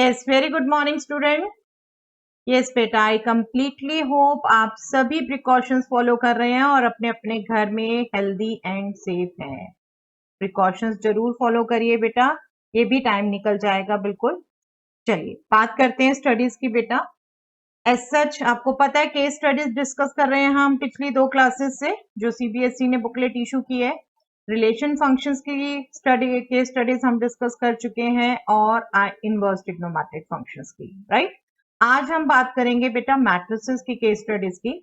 Yes, very good morning student. Yes बेटा, I completely hope आप सभी प्रिकॉशंस फॉलो कर रहे हैं और अपने अपने घर में हेल्दी एंड सेफ हैं। प्रिकॉशंस जरूर फॉलो करिए बेटा, ये भी टाइम निकल जाएगा बिल्कुल। चलिए बात करते हैं स्टडीज की बेटा। एज सच आपको पता है केस स्टडीज डिस्कस कर रहे हैं हम पिछली 2 क्लासेस से, जो सीबीएसई ने बुकलेट इशू की है। रिलेशन फंक्शंस की स्टडी केस स्टडीज हम डिस्कस कर चुके हैं और इनवर्स ट्रिग्नोमेट्रिक फंक्शंस की, राइट। आज हम बात करेंगे बेटा मैट्रिसेस की केस स्टडीज की।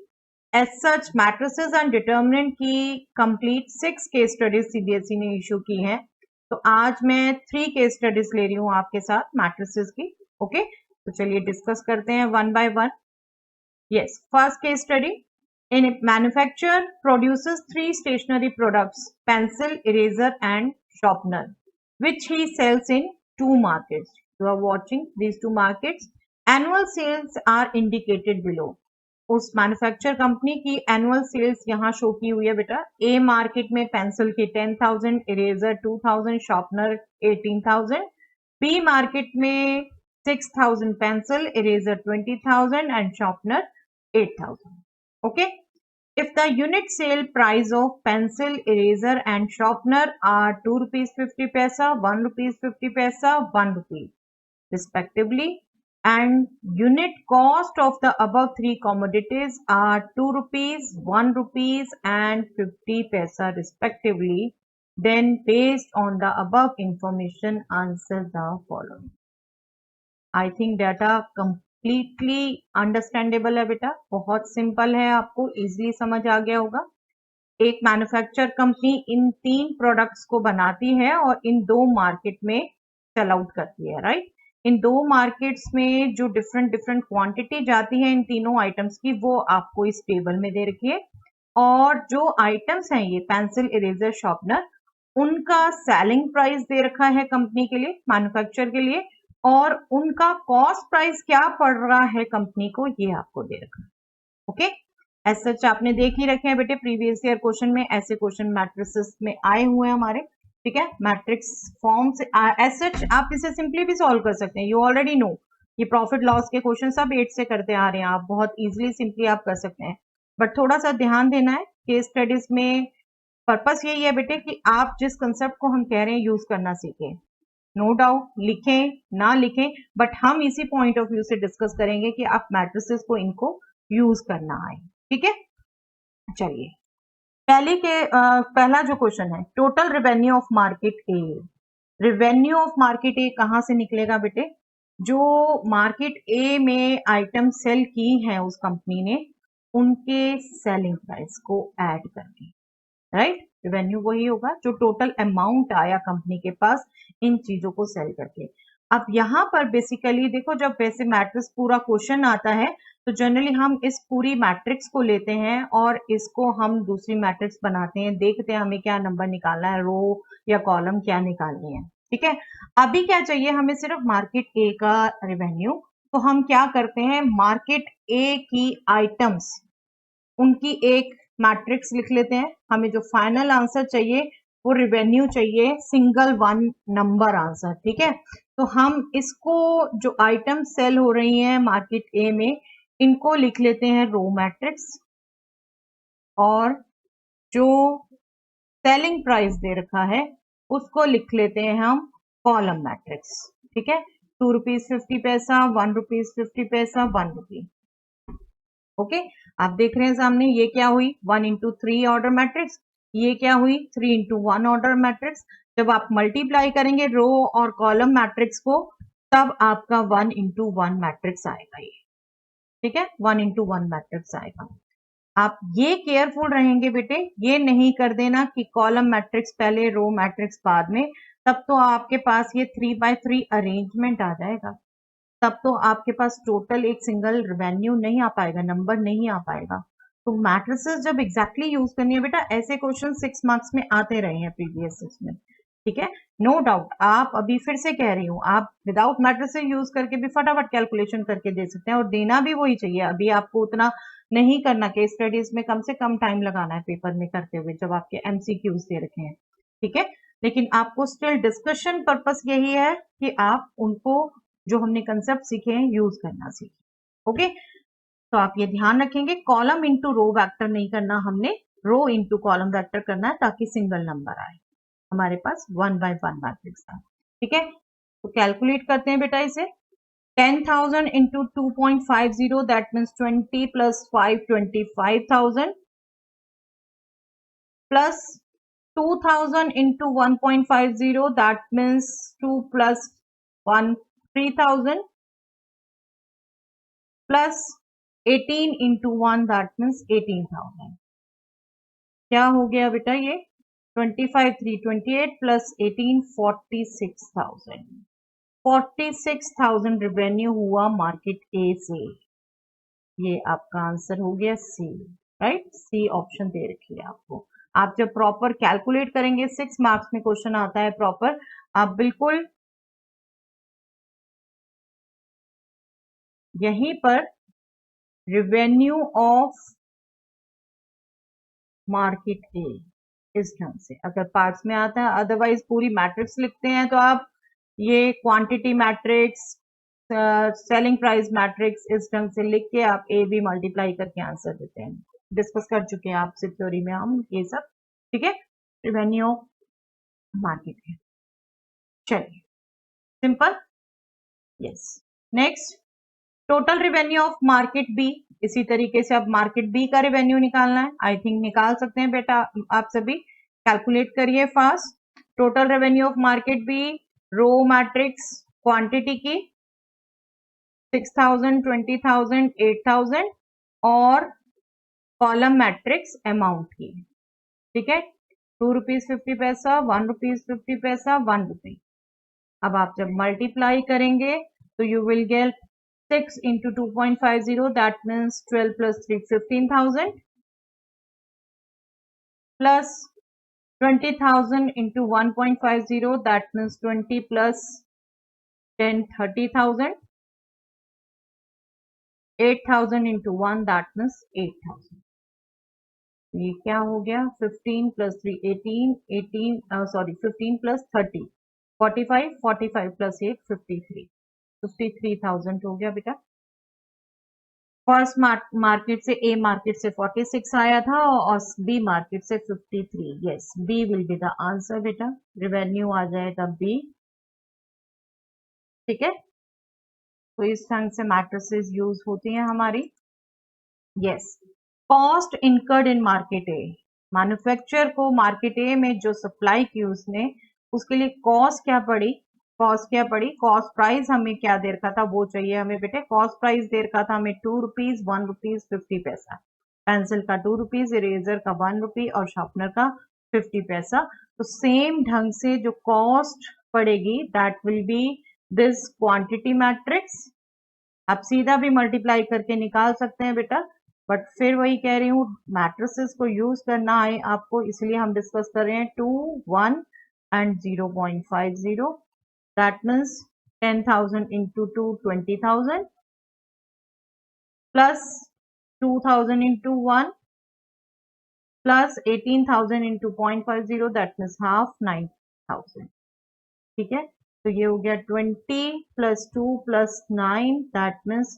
As such matrices and determinant की कंप्लीट 6 केस स्टडीज सीबीएसई ने इशू की हैं। तो आज मैं 3 केस स्टडीज ले रही हूँ आपके साथ मैट्रिसेस की। ओके, तो चलिए डिस्कस करते हैं one by one. Yes, first case study. In a manufacturer produces 3 stationery products, pencil, eraser and sharpener, which he sells in 2 markets. You are watching these 2 markets. Annual sales are indicated below. उस manufacture company की annual sales यहाँ show की हुई है बेटा। ए market में pencil की 10,000, eraser 2,000, sharpener 18,000। B market में 6,000 pencil, eraser 20,000 and sharpener 8,000. Okay. If the unit sale price of pencil, eraser and sharpener are 2 rupees 50 paisa, 1 rupees 50 paisa, 1 rupee respectively, and unit cost of the above 3 commodities are 2 rupees, 1 rupees and 50 paisa respectively, then based on the above information answer the following. I think data completely understandable है बेटा, बहुत simple है, आपको easily समझ आ गया होगा। एक manufacture company इन 3 products को बनाती है और इन 2 मार्केट में सेल आउट करती है, राइट। इन 2 मार्केट्स में जो डिफरेंट डिफरेंट क्वांटिटी जाती है इन तीनों आइटम्स की, वो आपको इस टेबल में दे रखी है। और जो आइटम्स हैं ये पेंसिल, इरेजर, शार्पनर, उनका सेलिंग प्राइस दे रखा है कंपनी के लिए, मैन्युफैक्चर के लिए, और उनका कॉस्ट प्राइस क्या पड़ रहा है कंपनी को, ये आपको दे रखा है। ओके, एज सच आपने देख ही रखे हैं बेटे, प्रीवियस ईयर क्वेश्चन में ऐसे क्वेश्चन मैट्रिसेस में आए हुए हैं हमारे, ठीक है। मैट्रिक्स फॉर्म से एज सच आप इसे सिंपली भी सॉल्व कर सकते हैं, यू ऑलरेडी नो। ये प्रॉफिट लॉस के क्वेश्चन सब 8 से करते आ रहे हैं, आप बहुत इजीली सिंपली आप कर सकते हैं। बट थोड़ा सा ध्यान देना है, केस स्टडीज में पर्पस यही है बेटे कि आप जिस कंसेप्ट को हम कह रहे हैं यूज करना सीखें। नो डाउट लिखें ना लिखें, बट हम इसी पॉइंट ऑफ व्यू से डिस्कस करेंगे कि आप मैट्रिसेस को इनको यूज करना आए, ठीक है। चलिए पहला जो क्वेश्चन है, total revenue of market A. Revenue of market A कहां से निकलेगा बेटे? जो मार्केट ए में आइटम सेल की है उस कंपनी ने, उनके सेलिंग प्राइस को ऐड करके, राइट। रेवेन्यू वही होगा जो टोटल अमाउंट आया कंपनी के पास इन चीजों को सेल करके। अब यहाँ पर बेसिकली देखो, जब वैसे मैट्रिक्स पूरा क्वेश्चन आता है तो जनरली हम इस पूरी मैट्रिक्स को लेते हैं और इसको हम दूसरी मैट्रिक्स बनाते हैं, देखते हैं हमें क्या नंबर निकालना है, रो या कॉलम क्या निकालनी है, ठीक है। अभी क्या चाहिए हमें? सिर्फ मार्केट ए का रेवेन्यू। तो हम क्या करते हैं, मार्केट ए की आइटम्स, उनकी एक मैट्रिक्स लिख लेते हैं। हमें जो फाइनल आंसर चाहिए वो रेवेन्यू चाहिए, सिंगल 1 नंबर आंसर, ठीक है। तो हम इसको, जो आइटम सेल हो रही हैं मार्केट ए में, इनको लिख लेते हैं रो मैट्रिक्स, और जो सेलिंग प्राइस दे रखा है उसको लिख लेते हैं हम कॉलम मैट्रिक्स, ठीक है। 2 रुपीज 50 पैसा, 1 रुपीज 50 पैसा, 1 रुपी। ओके, आप देख रहे हैं सामने, ये क्या हुई 1 into 3 ऑर्डर मैट्रिक्स, ये क्या हुई 3 into 1 ऑर्डर मैट्रिक्स। जब आप मल्टीप्लाई करेंगे रो और कॉलम मैट्रिक्स को, तब आपका 1 into 1 मैट्रिक्स आएगा ये, ठीक है। 1 into 1 मैट्रिक्स आएगा। आप ये केयरफुल रहेंगे बेटे, ये नहीं कर देना कि कॉलम मैट्रिक्स पहले रो मैट्रिक्स बाद में, तब तो आपके पास ये 3x3 अरेंजमेंट आ जाएगा, तब तो आपके पास टोटल एक सिंगल रेवेन्यू नहीं आ पाएगा, नंबर नहीं आ पाएगा। तो मैट्रिसेस जब एग्जैक्टली यूज करनी है बेटा, ऐसे क्वेश्चन 6 मार्क्स में आते रहे हैं प्रीवियस में, ठीक है। नो डाउट आप, अभी फिर से कह रही हूँ, आप विदाउट मैट्रिसेस यूज करके भी फटाफट कैलकुलेशन करके दे सकते हैं, और देना भी वही चाहिए। अभी आपको उतना नहीं करना, केस स्टडीज में कम से कम टाइम लगाना है पेपर में करते हुए, जब आपके एमसीक्यूज दे रखे हैं, ठीक है। लेकिन आपको स्टिल डिस्कशन पर्पस यही है कि आप उनको जो हमने कंसेप्ट सीखे हैं यूज करना सीखे। ओके, तो आप ये ध्यान रखेंगे कॉलम इंटू रो वेक्टर नहीं करना, हमने रो इंटू कॉलम वेक्टर करना है ताकि सिंगल नंबर आए हमारे पास 1 by 1 मैट्रिक्स का। ठीक है, तो कैलकुलेट करते हैं बेटा इसे। 10,000 into 2.50 that means 20 plus 5 25,000 plus 2,000 into 1.50 that means 2 plus 1 3,000 plus 18 into 1 that means 18,000। क्या हो गया बेटा ये 25 3 28 plus 18 46,000। 46,000 रेवेन्यू हुआ मार्केट ए से। ये आपका आंसर हो गया सी, राइट। सी ऑप्शन दे रखी है आपको। आप जब प्रॉपर कैलकुलेट करेंगे 6 मार्क्स में क्वेश्चन आता है प्रॉपर, आप बिल्कुल यहीं पर रेवेन्यू ऑफ मार्केट ए इस ढंग से अगर पार्ट्स में आता है, अदरवाइज पूरी मैट्रिक्स लिखते हैं तो आप ये quantity matrix selling price matrix इस ढंग से लिख के आप ए बी मल्टीप्लाई करके आंसर देते हैं। डिस्कस कर चुके हैं आपसे थ्योरी में हम ये सब। ठीक है, रेवेन्यू मार्केट है। चलिए simple. Yes, next total revenue of market B. इसी तरीके से अब मार्केट बी का रेवेन्यू निकालना है। आई थिंक निकाल सकते हैं बेटा आप सभी। कैलकुलेट करिए fast. Total revenue of market B, row matrix quantity की 6,000 20,000 8,000 और कॉलम मैट्रिक्स अमाउंट की। ठीक है, 2 रुपीज 50 पैसा, 1 रुपीज 50 पैसा, 1 रुपी। अब आप जब मल्टीप्लाई करेंगे तो you will get 6 into 2.50 that means 12 plus 3 15,000 plus 20,000 into 1.50 that means 20 plus 10 30,000, 8,000 into 1 that means 8,000। ये क्या हो गया 15 plus 3 18 सॉरी 15 plus 30 45 45 plus 8 53 53,000 हो गया बेटा। फर्स्ट मार्केट से ए मार्केट से 46 आया था और बी मार्केट से 53। Yes, B will be the answer बेटा। रेवेन्यू आ जाएगा बी। ठीक है, तो इस ढंग से मैट्रिसेस यूज होती हैं हमारी। Yes, cost incurred in market A. Manufacture को मार्केट ए में जो सप्लाई की उसने, उसके लिए कॉस्ट क्या पड़ी? कॉस्ट क्या पड़ी? कॉस्ट प्राइस हमें क्या दे रखा था वो चाहिए हमें बेटे। कॉस्ट प्राइस दे रखा था हमें 2 रुपीज 1 रुपीज 50 पैसा। पेंसिल का 2 रुपीज, इरेजर का 1 रुपी और शार्पनर का 50 पैसा। तो सेम ढंग से जो कॉस्ट पड़ेगी that will B this quantity matrix. आप सीधा भी मल्टीप्लाई करके निकाल सकते हैं बेटा, बट फिर वही कह रही हूँ मैट्रिसेस को यूज करना है आपको, इसलिए हम डिस्कस कर रहे हैं 2 1 and 0.50। That means 10,000 into 2 20,000 plus 2,000 into 1 plus 18,000 into 0.50 that means half 9,000। ठीक है, तो ये हो गया 20 plus 2 plus 9 that means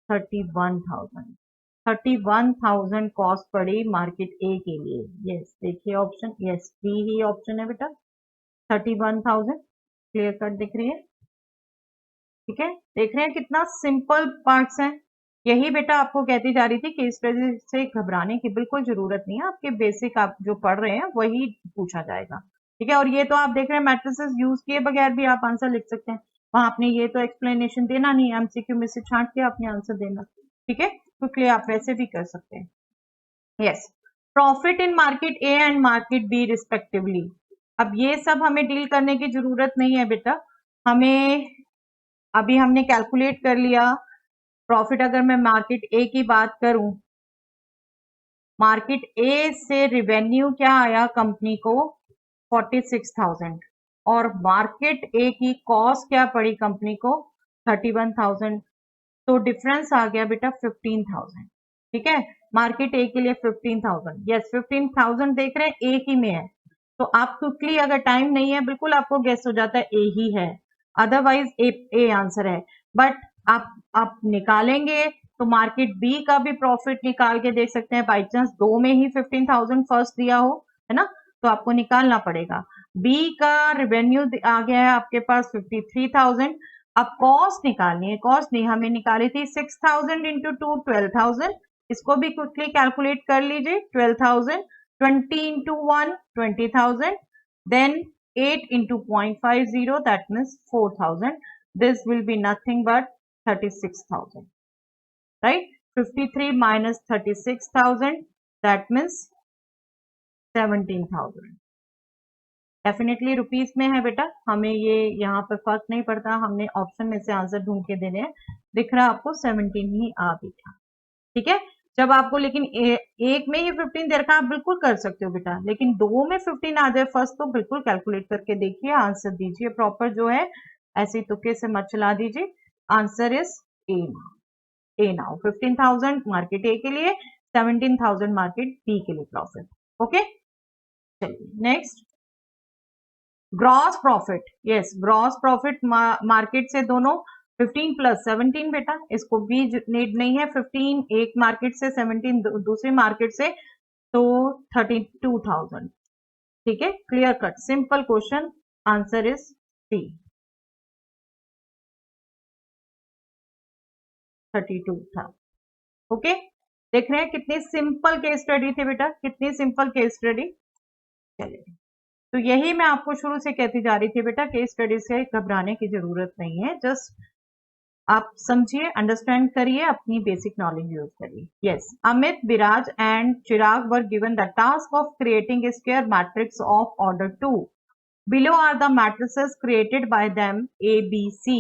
31,000। 31,000 cost पड़ी मार्केट ए के लिए। यस, देखिए ऑप्शन, यस बी ही ऑप्शन है बेटा। 31,000 क्लियर कट दिख रही है। ठीक है, देख रहे हैं कितना सिंपल पार्ट्स हैं। यही बेटा आपको कहती जा रही थी कि इस वजह से घबराने की बिल्कुल जरूरत नहीं है। आपके बेसिक आप जो पढ़ रहे हैं वही पूछा जाएगा। ठीक है, और ये तो आप देख रहे हैं मैट्रिसेस यूज किए बगैर भी आप आंसर लिख सकते हैं। वहां आपने ये तो एक्सप्लेनेशन देना नहीं, एमसीक्यू में से छांट के आपने आंसर देना। ठीक है, क्विकली आप वैसे भी कर सकते हैं। Yes, profit in market A and market B respectively. अब ये सब हमें डील करने की जरूरत नहीं है बेटा। हमें अभी हमने कैलकुलेट कर लिया प्रॉफिट। अगर मैं मार्केट ए की बात करूं, मार्केट ए से रेवेन्यू क्या आया कंपनी को 46,000 और मार्केट ए की कॉस्ट क्या पड़ी कंपनी को 31,000। तो डिफरेंस आ गया बेटा 15,000। ठीक है, मार्केट ए के लिए 15,000। यस, 15,000 देख रहे हैं एक ही में है, तो आप क्विकली अगर टाइम नहीं है बिल्कुल आपको गेस हो जाता है ए ही है। अदरवाइज ए आंसर है। बट आप निकालेंगे तो मार्केट बी का भी प्रॉफिट निकाल के देख सकते हैं। बाई चांस दो में ही 15,000 फर्स्ट दिया हो, है ना, तो आपको निकालना पड़ेगा। बी का रेवेन्यू आ गया है आपके पास 53,000। अब कॉस्ट निकालनी है, कॉस्ट नहीं हमें निकाली थी 6,000 इंटू 2 12,000। इसको भी क्विकली कैलकुलेट कर लीजिए। 12,000 20 into 1 20,000, then 8 into 0.50, that means 4,000. This will be nothing but 36,000, right? 53 minus 36,000, that means 17,000. Definitely rupees में है बेटा, हमें ये यहाँ पर फर्क नहीं पड़ता, हमने ऑप्शन में से आंसर ढूंढ के देने हैं। दिख रहा है आपको 17 ही आ भी था, ठीक है। जब आपको लेकिन एक में ही 15 दे रखा, आप बिल्कुल कर सकते हो बेटा, लेकिन दो में 15 आ जाए फर्स्ट तो बिल्कुल कैलकुलेट करके देखिए, आंसर दीजिए प्रॉपर जो है, ऐसे तुक्के से मत चला दीजिए। Answer is a now 15,000 market A के लिए, 17,000 मार्केट बी के लिए प्रॉफिट। ओके, चलिए next, gross profit. Yes, gross profit market से दोनों 15 प्लस 17 बेटा, इसको भी नीड नहीं है। 15 एक मार्केट से, 17 दूसरी मार्केट से, तो 32,000। ठीक है, clear cut, simple question, answer is C 32 था। ओके, देख रहे हैं कितनी सिंपल केस स्टडी थी बेटा, कितनी सिंपल केस स्टडी। चलिए, तो यही मैं आपको शुरू से कहती जा रही थी बेटा, केस स्टडी से घबराने की जरूरत नहीं है, जस्ट आप समझिए, अंडरस्टैंड करिए, अपनी बेसिक नॉलेज यूज करिए। Yes, Amit, Viraj and Chirag were given the task of creating a square matrix of order 2। Below are the matrices created by them, A B C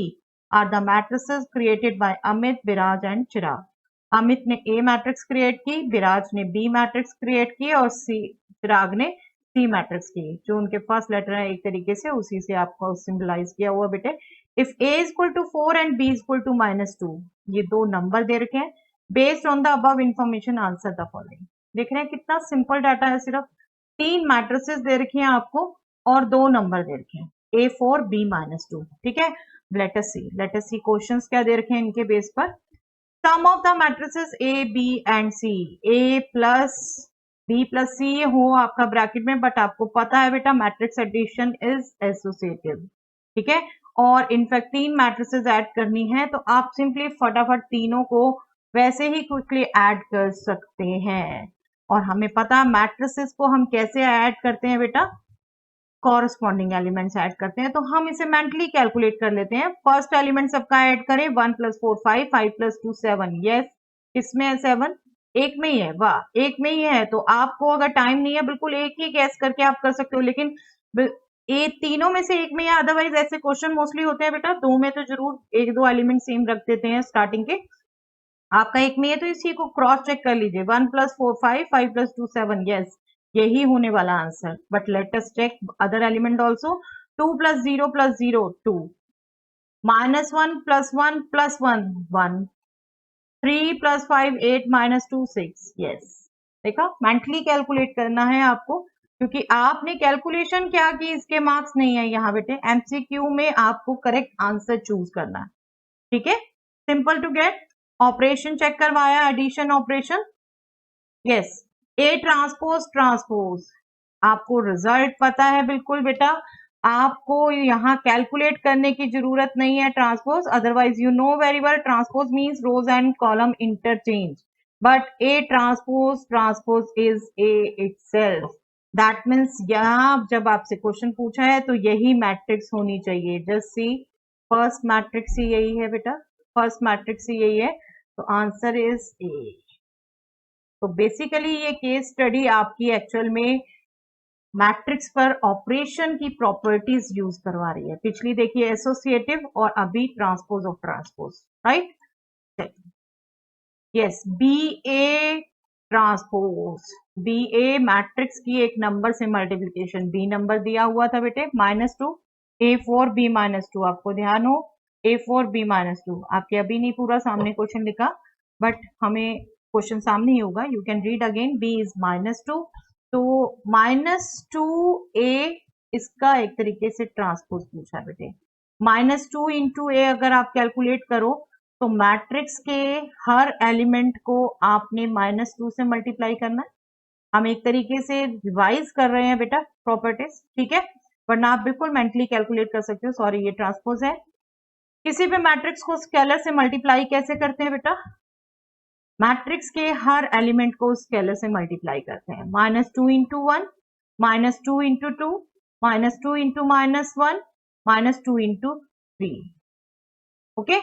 are the matrices created by Amit, Viraj and Chirag. Amit ने A matrix create की, विराज ने B matrix create की, और चिराग ने सी matrix की। जो उनके first letter है एक तरीके से, उसी से आपको सिंबलाइज किया हुआ बेटे। If a is equal to 4 and b is equal to -2, ये दो नंबर दे रखे हैं। Based on the above information answer the following. देख रहे हैं कितना सिंपल डाटा है, सिर्फ 3 मैट्रिसेस दे रखी हैं आपको और दो नंबर दे रखे हैं, a4 b-2। ठीक है, लेट अस सी क्वेश्चंस क्या दे रखे हैं इनके बेस पर। Sum of the matrices a b and c, a plus b plus c हो आपका ब्रैकेट में, बट आपको पता है बेटा मैट्रिक्स एडिशन इज एसोसिएटिव। ठीक है, और इनफैक्ट 3 मैट्रिसेस ऐड करनी है, तो आप सिंपली फटाफट तीनों को वैसे ही क्विकली ऐड कर सकते हैं। और हमें पता मैट्रिसेस को हम कैसे ऐड करते हैं बेटा, कॉरस्पॉन्डिंग एलिमेंट्स ऐड करते हैं, तो हम इसे मेंटली कैलकुलेट कर लेते हैं। फर्स्ट एलिमेंट सबका ऐड करें, 1 + 4 5, 5 + 2 7। यस, किसमें है 7? एक में ही है, वाह, एक में ही है। तो आपको अगर टाइम नहीं है, बिल्कुल एक ही गैस करके आप कर सकते हो, लेकिन ये तीनों में से एक में, या अदरवाइज ऐसे क्वेश्चन मोस्टली होते हैं बेटा, दो में तो जरूर एक दो एलिमेंट सेम रख देते हैं स्टार्टिंग के। आपका एक में है तो इसी को क्रॉस चेक कर लीजिए, 1 + 4 5, 5 + 2 7। यस, यही होने वाला answer, but let us check other element also. 2 + 0 + 0 2, -1 + 1 + 1 1, 3 + 5 8, -2 6। Yes, देखा, मेंटली कैलकुलेट करना है आपको, क्योंकि आपने कैलकुलेशन क्या की, इसके मार्क्स नहीं है यहाँ बेटे। एमसीक्यू में आपको करेक्ट आंसर चूज करना है। ठीक है, simple to get. Operation check करवाया, addition operation. Yes, a transpose, आपको रिजल्ट पता है बिल्कुल बेटा, आपको यहाँ कैलकुलेट करने की जरूरत नहीं है transpose, otherwise you know very well transpose means rows and column interchange, but A transpose is A itself. That means यहाँ जब आपसे क्वेश्चन पूछा है तो यही मैट्रिक्स होनी चाहिए। जस्ट सी, फर्स्ट मैट्रिक्स ही यही है बेटा, फर्स्ट मैट्रिक्स ही यही है, तो आंसर इज ए। तो बेसिकली ये केस स्टडी आपकी एक्चुअल में मैट्रिक्स पर ऑपरेशन की प्रॉपर्टीज यूज करवा रही है। पिछली देखिए एसोसिएटिव, और अभी transpose of transpose, right. Yes, B A transpose, B A matrix की एक नंबर से मल्टीप्लीकेशन, बी नंबर दिया हुआ था बेटे -2, a4 b-2, आपको ध्यान हो, a4 b-2। आपके अभी नहीं पूरा सामने क्वेश्चन लिखा, बट हमें क्वेश्चन सामने ही होगा, you can read again. b is -2, तो -2a इसका एक तरीके से ट्रांसपोज पूछा बेटे। -2 इंटू ए अगर आप कैलकुलेट करो तो मैट्रिक्स के हर एलिमेंट को आपने -2 से मल्टीप्लाई करना है। हम एक तरीके से रिवाइज कर रहे हैं बेटा प्रॉपर्टीज, ठीक है, वरना आप बिल्कुल मेंटली कैलकुलेट कर सकते हो। सॉरी, ये ट्रांसपोज है। किसी भी मैट्रिक्स को स्केलर से मल्टीप्लाई कैसे करते हैं बेटा? मैट्रिक्स के हर एलिमेंट को स्केलर से मल्टीप्लाई करते हैं। -2 into 1, -2 into 2, -2 into -1, -2 into 3। Okay,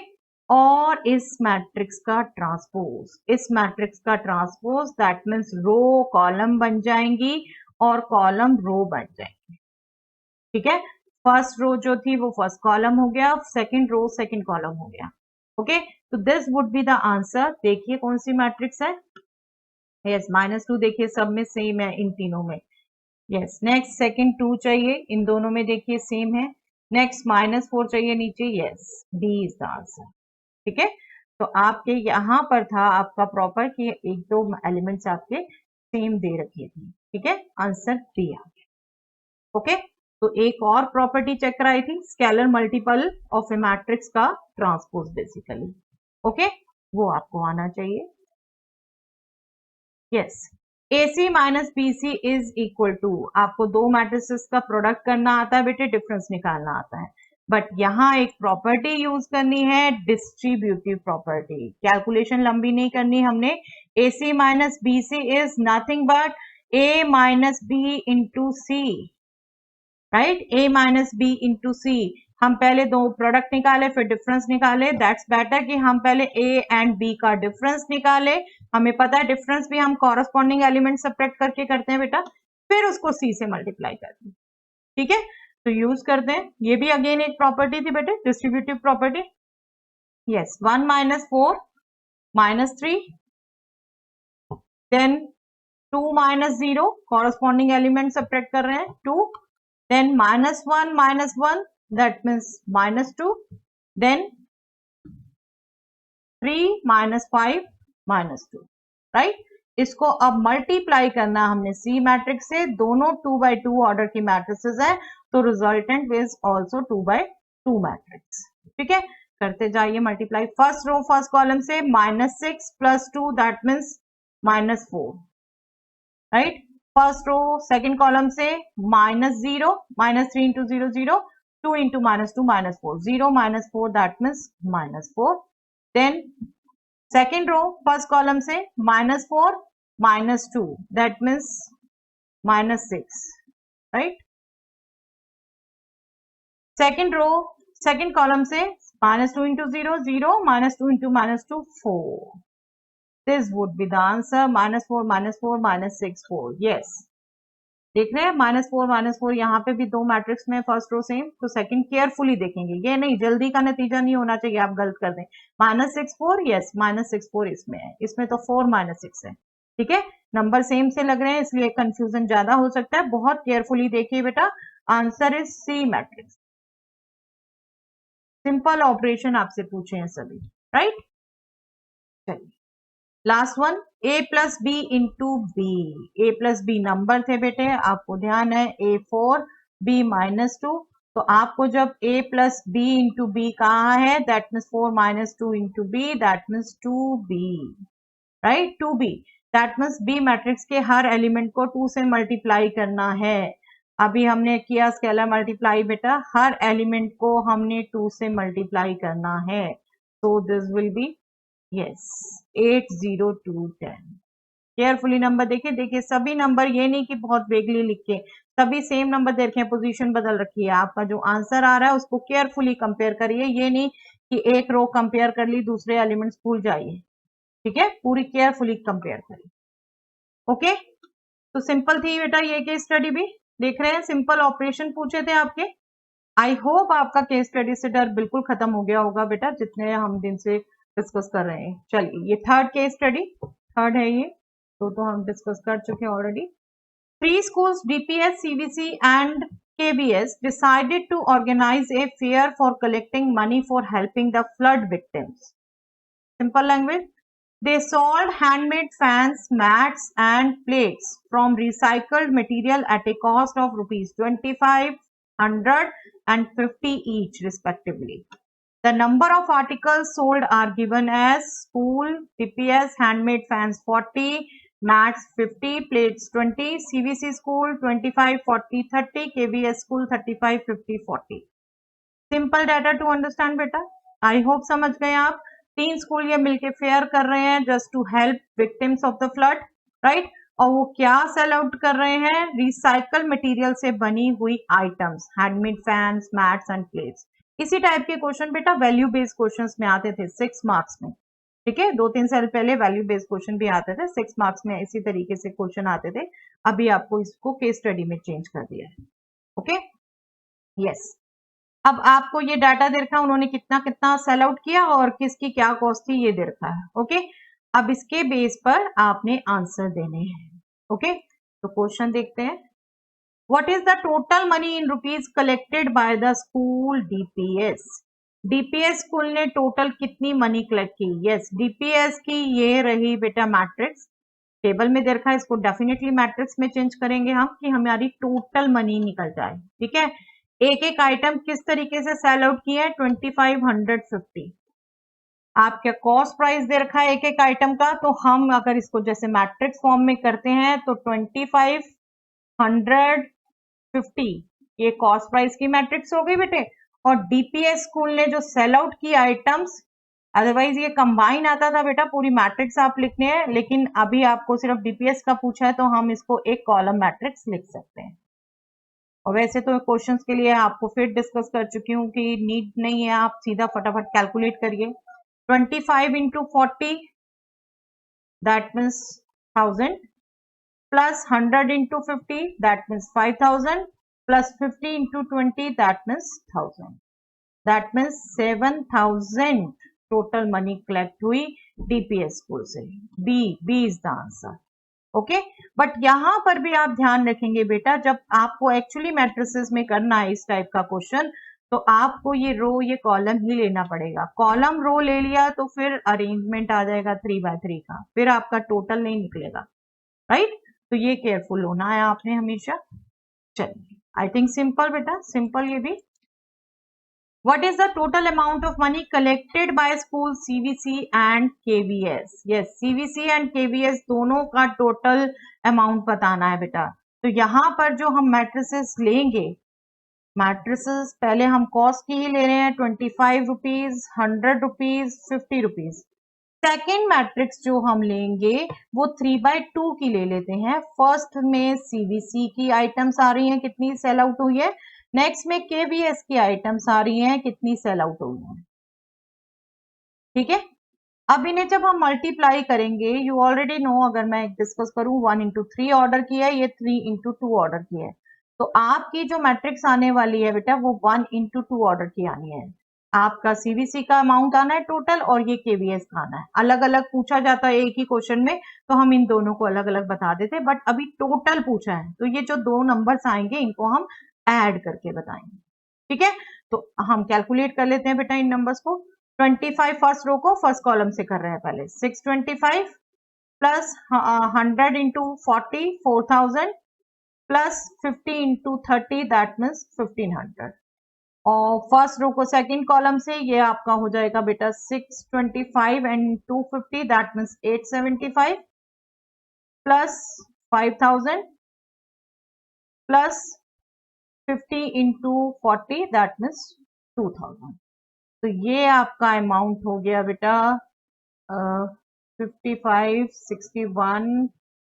और इस मैट्रिक्स का transpose that means row column बन जाएंगी और कॉलम रो बन जाएंगे, ठीक है। फर्स्ट रो जो थी वो फर्स्ट कॉलम हो गया, सेकंड रो सेकंड कॉलम हो गया। ओके, तो this would be the answer. देखिए कौन सी मैट्रिक्स है। यस, -2 देखिए सब में सेम है, इन तीनों में। यस, नेक्स्ट सेकंड 2 चाहिए, इन दोनों में देखिए सेम है। नेक्स्ट -4 चाहिए नीचे। Yes, D is the answer, ठीक है। तो आपके यहां पर था आपका प्रॉपर कि एक दो एलिमेंट्स आपके सेम दे रखी थी, ठीक है। आंसर डी आ गया। ओके, तो एक और प्रॉपर्टी चेक कराई थी, scalar multiple of a matrix का ट्रांसपोज बेसिकली। ओके, वो आपको आना चाहिए। Yes, AC minus BC is equal to, आपको दो मैट्रिसेस का प्रोडक्ट करना आता है बेटे, डिफरेंस निकालना आता है, बट यहाँ एक प्रॉपर्टी यूज करनी है, डिस्ट्रीब्यूटिव प्रॉपर्टी। कैलकुलेशन लंबी नहीं करनी हमने। AC minus BC is nothing but A minus B into C, right. A minus B into C. हम पहले दो प्रोडक्ट निकाले फिर डिफरेंस निकाले, दैट्स बेटर कि हम पहले A एंड B का डिफरेंस निकाले। हमें पता है डिफरेंस भी हम कॉरस्पॉन्डिंग एलिमेंट सब्ट्रैक्ट करके करते हैं बेटा, फिर उसको C से मल्टीप्लाई करते हैं, ठीक है। तो यूज करते हैं, ये भी अगेन एक प्रॉपर्टी थी बेटे, distributive property. Yes, 1 minus 4 -3, then 2 minus 0, corresponding element subtract कर रहे हैं 2, then -1, that means -2, then 3 -5 -2, right. इसको अब मल्टीप्लाई करना हमने सी मैट्रिक्स से, दोनों 2x2 ऑर्डर की मैट्रिसेस है, तो resultant is also 2x2 matrix, ठीक है। करते जाइए multiply. First row first column से -6 + 2 that means -4, right. First row second column से -0, -3 into 0 0, 2 into -2 -4, 0 -4 that means -4। Then second row first column से -4 -2 that means -6, right. Second row second column से -2 into 0 0, -2 into -2 4। This would be the answer, -4 -4 -6 4। Yes, देख रहे हैं -4 -4, यहाँ पे भी दो मैट्रिक्स में फर्स्ट रो सेम, तो सेकंड केयरफुली देखेंगे, ये नहीं जल्दी का नतीजा नहीं होना चाहिए, आप गलत कर दें। -6 4, यस -6 4 इसमें है, इसमें तो 4 -6 है, ठीक है। नंबर सेम से लग रहे हैं इसलिए कंफ्यूजन ज्यादा हो सकता है, बहुत केयरफुली देखिए बेटा। Answer is C matrix. Simple operation आपसे पूछे हैं सभी, राइट। चलिए last one, A plus B into B. A plus B number थे बेटे, आपको ध्यान है, A4 B -2, तो आपको जब A plus B into B कहा है, that means 4 -2 into B, that means 2B, right, 2B। That means B matrix के हर एलिमेंट को 2 से मल्टीप्लाई करना है। अभी हमने किया स्केलर मल्टीप्लाई बेटा, हर एलिमेंट को हमने 2 से मल्टीप्लाई करना है, so this will be yes 8 0 2 10। Carefully number देखिए, देखिए सभी नंबर, ये नहीं कि बहुत वेगली लिख के, सभी सेम नंबर दे रखे हैं, पोजीशन बदल रखी है। आपका जो आंसर आ रहा है उसको केयरफुली कंपेयर करिए, ये नहीं कि एक रो कंपेयर कर ली दूसरे एलिमेंट्स भूल जाइए, ठीक है, पूरी केयरफुली कंपेयर करिए। ओके, तो सिंपल थी बेटा ये केस स्टडी भी, देख रहे हैं सिंपल ऑपरेशन पूछे थे आपके। आई होप आपका केस स्टडी से डर बिल्कुल खत्म हो गया होगा बेटा, जितने हम दिन से डिस्कस कर रहे हैं। चलिए ये थर्ड केस स्टडी, थर्ड है ये, तो हम डिस्कस कर चुके हैं already. 3 schools DPS, CBC and KBS decided to organize a fair for collecting money for helping the flood victims. Simple language, they sold handmade fans, mats and plates from recycled material at a cost of rupees 25 100 and 50 each respectively. The number of articles sold are given as school DPS handmade fans 40, mats 50, plates 20, CVC school 25, 40, 30, KVS school 35, 50, 40. Simple data to understand बेटा. I hope समझ गए आप. 3 school ये मिलके fair कर रहे हैं just to help victims of the flood, right. और वो क्या सेल आउट कर रहे हैं? रिसाइकल मटेरियल से बनी हुई items, handmade fans, mats and plates. इसी टाइप के क्वेश्चन बेटा वैल्यू बेस्ड क्वेश्चंस में आते थे 6 मार्क्स में. ठीक है, 2-3 साल पहले वैल्यू बेस्ड क्वेश्चन भी आते थे 6 मार्क्स में, इसी तरीके से क्वेश्चन आते थे. अभी आपको इसको केस स्टडी में चेंज कर दिया है. Okay, yes. अब आपको ये डाटा दे रखा है उन्होंने कितना कितना सेल आउट किया और किसकी क्या कॉस्ट थी ये दे रखा है. ओके, अब इसके बेस पर आपने आंसर देने हैं. ओके, तो क्वेश्चन देखते हैं. What is the total money in rupees collected by the school DPS? DPS school ने टोटल कितनी मनी कलेक्ट की? यस, डीपीएस की ये रही बेटा मैट्रिक्स. टेबल में दे रखा है, इसको डेफिनेटली मैट्रिक्स में चेंज करेंगे हम कि हमारी टोटल मनी निकल जाए. ठीक है, एक एक आइटम किस तरीके से सेल आउट किया है? 2550. आपका कॉस्ट प्राइस दे रखा है एक एक आइटम का, तो हम अगर इसको जैसे मैट्रिक्स फॉर्म में करते हैं तो 2550 ये कॉस्ट प्राइस की मैट्रिक्स हो गई बेटे. और डीपीएस स्कूल ने जो सेल आउट की आइटम्स, अदरवाइज ये कंबाइन आता था बेटा, पूरी मैट्रिक्स आप लिखने हैं, लेकिन अभी आपको सिर्फ डीपीएस का पूछा है तो हम इसको एक कॉलम मैट्रिक्स लिख सकते हैं. और वैसे तो क्वेश्चंस के लिए आपको फिर डिस्कस कर चुकी हूँ कि नीड नहीं है, आप सीधा फटाफट कैलकुलेट करिए. 25 into 40 that means 1000 plus 100 into 50 that means 5000 plus 50 into 20 that means 1000. That means 7000 total money collect हुई डीपीएस स्कूल से. B is the answer. Okay, but यहां पर भी आप ध्यान रखेंगे बेटा, जब आपको एक्चुअली मैट्रिसेस में करना है इस टाइप का क्वेश्चन तो आपको ये रो ये कॉलम ही लेना पड़ेगा. कॉलम रो ले लिया तो फिर अरेंजमेंट आ जाएगा 3x3 का, फिर आपका टोटल नहीं निकलेगा, राइट. तो ये केयरफुल होना है आपने हमेशा. चलिए, आई थिंक सिंपल बेटा, सिंपल ये भी. What is the total amount of money collected by school CVC and KVS? Yes, CVC and KVS दोनों का टोटल अमाउंट बताना है बेटा. तो यहाँ पर जो हम मैट्रिसेस लेंगे, मैट्रिसेस पहले हम कॉस्ट की ही ले रहे हैं 25 rupees, 100 rupees, 50 rupees. Second matrix जो हम लेंगे वो 3/2 की ले लेते हैं. फर्स्ट में सीवीसी की आइटम्स आ रही हैं, कितनी सेल आउट हुई है. नेक्स्ट में केवीएस की आइटम्स आ रही हैं, कितनी सेल आउट हुई है. ठीक है, अब इन्हें जब हम मल्टीप्लाई करेंगे, यू ऑलरेडी नो, अगर मैं डिस्कस करूं 1 into 3 ऑर्डर किया है, ये 3 into 2 ऑर्डर किया है, तो आपकी जो मैट्रिक्स आने वाली है बेटा वो 1 into 2 ऑर्डर की आनी है. आपका सीवीसी का अमाउंट आना है टोटल और ये केवीएस का आना है. अलग अलग पूछा जाता है एक ही क्वेश्चन में तो हम इन दोनों को अलग अलग बता देते, बट अभी टोटल पूछा है तो ये जो दो नंबर्स आएंगे इनको हम ऐड करके बताएंगे. ठीक है, तो हम कैलकुलेट कर लेते हैं बेटा इन नंबर्स को. 25 फर्स्ट रो को फर्स्ट कॉलम से कर रहे हैं पहले. 625 plus 100 into 40 4000 plus 50 into 30 that means 1500. और फर्स्ट रो को सेकंड कॉलम से ये आपका हो जाएगा बेटा 625 and 250 that means 875 plus 5000 plus 50 into 40 that means 2000. तो ये आपका अमाउंट हो गया बेटा 55 61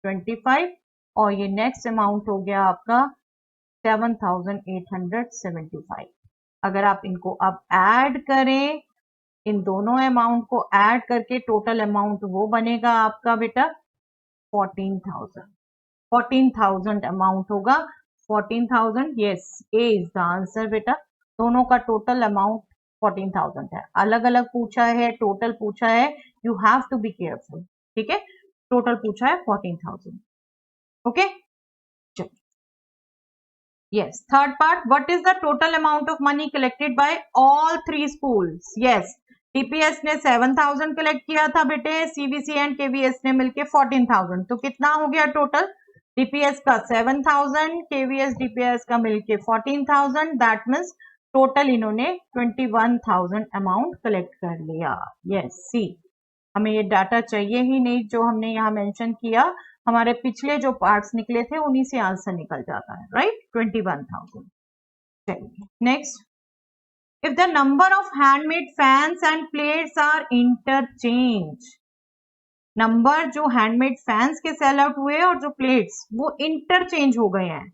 25 और ये नेक्स्ट अमाउंट हो गया आपका 7875. अगर आप इनको अब ऐड करें, इन दोनों अमाउंट को ऐड करके टोटल अमाउंट वो बनेगा आपका बेटा 14,000 अमाउंट होगा. 14,000. Yes, A is the answer बेटा. दोनों का टोटल अमाउंट 14,000 है. अलग अलग पूछा है, टोटल पूछा है, you have to be careful. ठीक है, टोटल पूछा है 14,000. Okay, yes. Third part, what is the total amount of money collected by all three schools? Yes, TPS ने 7,000 कलेक्ट किया था बेटे, CVC एंड KVS ने मिलके 14,000. तो कितना हो गया टोटल? डीपीएस का 7000, केवीएस डीपीएस का मिलके 14000, दैट मीन्स टोटल इन्होंने 21000 अमाउंट कलेक्ट कर लिया। यस सी, हमें ये डाटा चाहिए ही नहीं जो हमने यहाँ मेंशन किया, हमारे पिछले जो पार्ट्स निकले थे उन्हीं से आंसर निकल जाता है, राइट, 21000। चलिए next, if the number of handmade fans and plates are interchange, number जो हैंडमेड फैंस के सेल आउट हुए और जो प्लेट्स वो इंटरचेंज हो गए हैं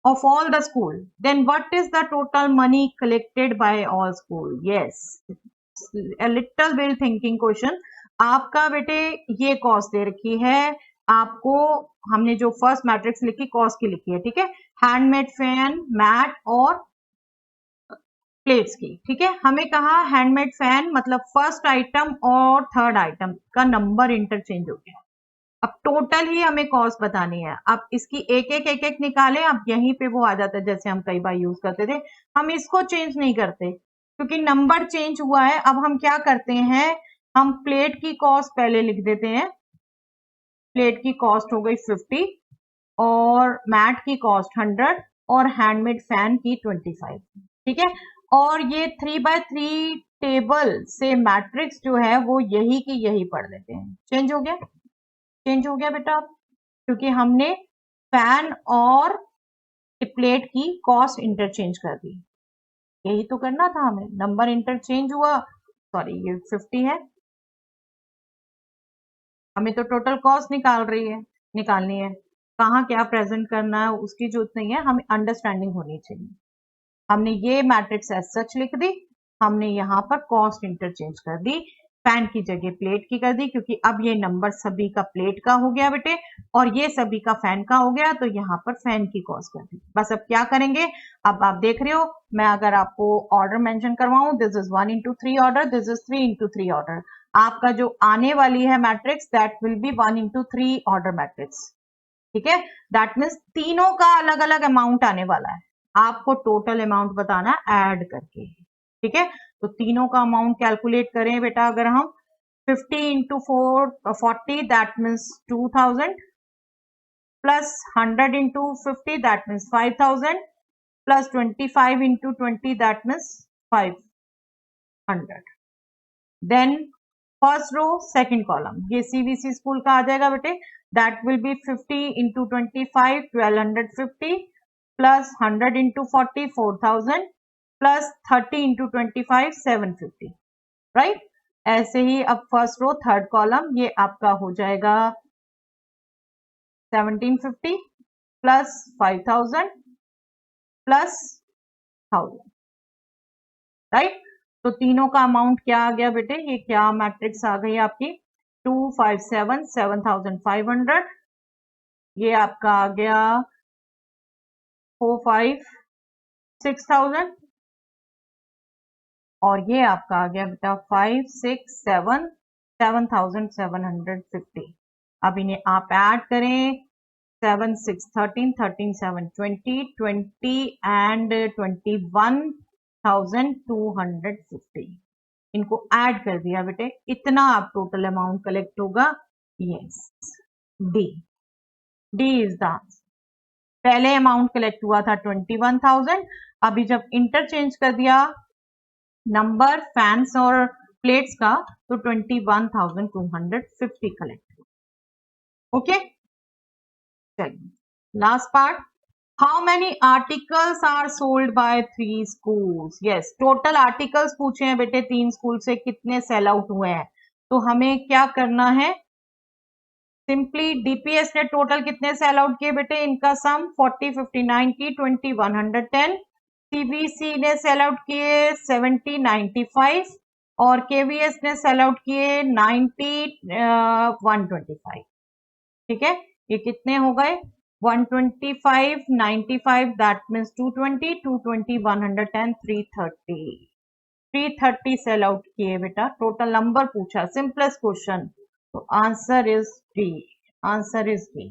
of all the school, then what is the total money collected by all school? Yes, a little bit thinking question। आपका बेटे ये कॉस्ट दे रखी है आपको, हमने जो फर्स्ट मैट्रिक्स लिखी कॉस्ट की लिखी है, ठीक है, हैंडमेड फैन, मैट और प्लेट्स की, ठीक है। हमें कहा हैंडमेड फैन मतलब फर्स्ट आइटम और थर्ड आइटम का नंबर इंटरचेंज हो गया। अब टोटल ही हमें कॉस्ट बतानी है। अब इसकी एक एक निकाले, अब यहीं पे वो आ जाता है जैसे हम कई बार यूज करते थे। हम इसको चेंज नहीं करते क्योंकि नंबर चेंज हुआ है। अब हम क्या करते हैं, हम प्लेट की कॉस्ट पहले लिख देते हैं। प्लेट की कॉस्ट हो गई 50 और मैट की कॉस्ट 100 और हैंडमेड फैन की 25, ठीक है। और ये 3x3 टेबल से मैट्रिक्स जो है वो यही की यही पढ़ लेते हैं। चेंज हो गया, चेंज हो गया बेटा, क्योंकि हमने फैन और प्लेट की कॉस्ट इंटरचेंज कर दी। यही तो करना था हमें, नंबर इंटरचेंज हुआ, सॉरी ये 50 है, हमें तो टोटल कॉस्ट निकालनी है, कहाँ क्या प्रेजेंट करना है उसकी जरूरत नहीं है, हमें अंडरस्टैंडिंग होनी चाहिए। हमने ये मैट्रिक्स एज सच लिख दी, हमने यहाँ पर कॉस्ट इंटरचेंज कर दी, फैन की जगह प्लेट की कर दी, क्योंकि अब ये नंबर सभी का प्लेट का हो गया बेटे और ये सभी का फैन का हो गया, तो यहाँ पर फैन की कॉस्ट कर दी। बस अब क्या करेंगे, अब आप देख रहे हो, मैं अगर आपको ऑर्डर मेंशन करवाऊं, this is 1 into 3 order, this is 3 into 3 order, आपका जो आने वाली है matrix that will be 1 into 3 order matrix, ठीक है। दैट मीन्स तीनों का अलग अलग अमाउंट आने वाला है, आपको टोटल अमाउंट बताना ऐड करके, ठीक है। तो तीनों का अमाउंट कैलकुलेट करें बेटा, अगर हम 50 into 40 that means 2000 plus 100 into 50 that means 5000 plus 25 into 20 that means 500। Then first row second column ये सीबीसी स्कूल का आ जाएगा बेटे, that will be 50 into 25 1250 plus 100 into 40 4000 plus 30 into 25 750, right. ऐसे ही अब फर्स्ट रो थर्ड कॉलम ये आपका हो जाएगा 1750 प्लस 5000 प्लस 1000, राइट। तो तीनों का अमाउंट क्या आ गया बेटे, ये क्या मैट्रिक्स आ गई आपकी, 257 7500, ये आपका आ गया 45 6000 और ये आपका आ गया बेटा 5 6 7 7750। अब इन्हें आप ऐड करें, 7 6 13 13 7 20 20 एंड 21,250, इनको ऐड कर दिया बेटे, इतना आप टोटल अमाउंट कलेक्ट होगा। Yes, D is the answer. पहले अमाउंट कलेक्ट हुआ था 21,000, अभी जब इंटरचेंज कर दिया नंबर फैंस और प्लेट्स का तो 21,250 कलेक्ट। ओके, चलिए last part, how many articles are sold by 3 schools. Yes, total articles पूछे हैं बेटे 3 स्कूल से, कितने सेल आउट हुए हैं, तो हमें क्या करना है, सिंपली डीपीएस ने टोटल कितने सेल आउट किए बेटे, इनका सम 40 59 की 20 110, सीबीसी ने सेल आउट किए 70 95 और केवीएस ने सेल आउट किए 90 125, ठीक है। ये कितने हो गए, 125 95 दैट मीन्स 220 220 110 330 सेल आउट किए बेटा, टोटल नंबर पूछा, सिंपलेस्ट क्वेश्चन, तो answer is D, answer is D.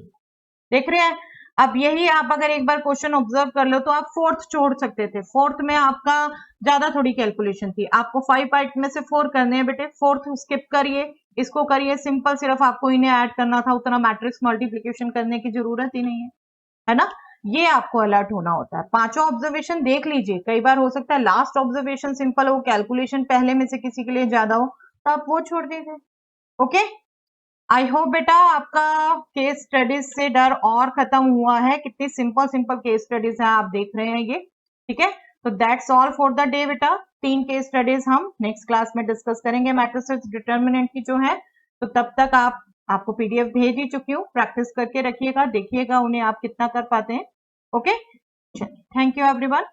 देख रहे हैं, अब यही आप अगर एक बार क्वेश्चन ऑब्जर्व कर लो तो आप फोर्थ छोड़ सकते थे, फोर्थ में आपका ज्यादा थोड़ी कैलकुलेशन थी, आपको 5 पार्ट में से 4 करने हैं बेटे, फोर्थ स्किप करिए, इसको करिए सिंपल, सिर्फ आपको इन्हें ऐड करना था, उतना मैट्रिक्स मल्टीप्लीकेशन करने की जरूरत ही नहीं है ना। ये आपको अलर्ट होना होता है। पांचों ऑब्जर्वेशन देख लीजिए, कई बार हो सकता है लास्ट ऑब्जर्वेशन सिंपल हो, कैलकुलेशन पहले में से किसी के लिए ज्यादा हो, तो आप वो छोड़ दीजिए। ओके, आई होप बेटा आपका केस स्टडीज से डर और खत्म हुआ है। कितनी सिंपल सिंपल केस स्टडीज है, आप देख रहे हैं ये, ठीक है। तो that's all for the day बेटा। 3 केस स्टडीज हम नेक्स्ट क्लास में डिस्कस करेंगे मैट्रिसेस डिटर्मिनेंट की जो है। तो तब तक आपको पीडीएफ भेज ही चुकी हूँ, प्रैक्टिस करके रखिएगा, देखिएगा उन्हें आप कितना कर पाते हैं। Okay, thank you everyone.